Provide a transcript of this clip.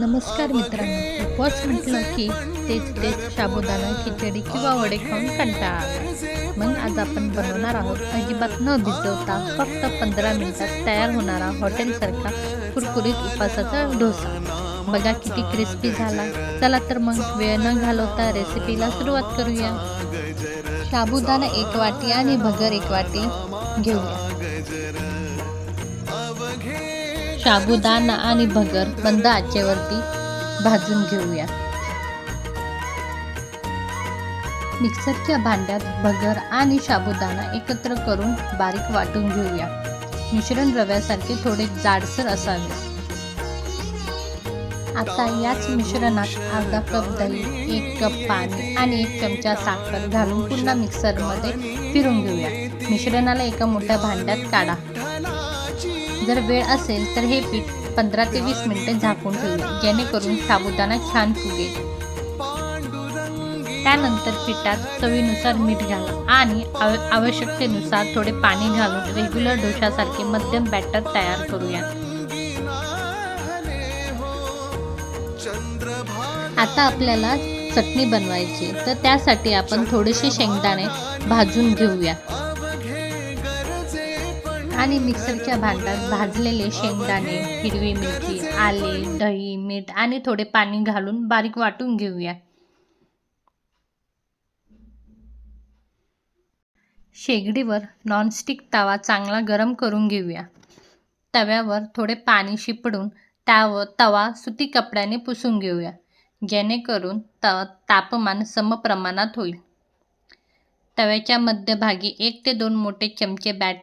नमस्कार मित्रांनो, उपवास म्हटलं की तेच तेच साबुदाणा खिचडी किंवा वडे खाऊन कंटाळा आला. मग आज आपण बनवणार आहोत अजिबात न भिजवता फक्त 15 मिनिटात तयार होणारा हॉटेलसारखा कुरकुरीत उपासाचा डोसा. बघा किती क्रिस्पी झाला. चला तर मग वेळ न घालवता रेसिपीला सुरुवात करूया. साबुदाणा 1 वाटी आणि भगर 1 वाटी घेऊया. साबुदाणा आणि भगर मंद आचेवरती भाजून घेऊया. मिक्सरच्या भांड्यात भगर आणि साबुदाणा एकत्र करून बारीक वाटून घेऊया. मिश्रण रव्यासारखे थोडे जाडसर असावे. आता याच मिश्रणात अर्धा कप दही, 1 कप पाणी आणि 1 चमचा साखर घालून पुन्हा मिक्सरमध्ये फिरून घेऊया. मिश्रणाला एका मोठ्या भांड्यात काढा. जर वेळ असेल तर हे पीठ 15 ते 20 मिनिटे झाकून ठेवूया, जेणेकरून साबुदाणा छान फुगेल. त्यानंतर पिठात चवीनुसार मीठ घाला आणि आवश्यकतेनुसार थोडे पाणी घालून रेग्युलर डोशासारखे मध्यम बॅटर तयार करूया. आता आपल्याला चटणी बनवायची, तर त्यासाठी आपण थोडेसे शेंगदाणे भाजून घेऊया आणि मिक्सरच्या भांड्यात भाजलेले शेंगदाणे, हिरवी मिरची, आले, दही, मीठ आणि थोडे पाणी घालून बारीक वाटून घेऊया. शेगडीवर नॉनस्टिक तवा चांगला गरम करून घेऊया. तव्यावर थोडे पाणी शिपडून त्यावर तवा सुती कपड्याने पुसून घेऊया, जेणेकरून तापमान समप्रमाणात होईल. तव्याच्या मध्यभागी 1 ते 2 मोठे चमचे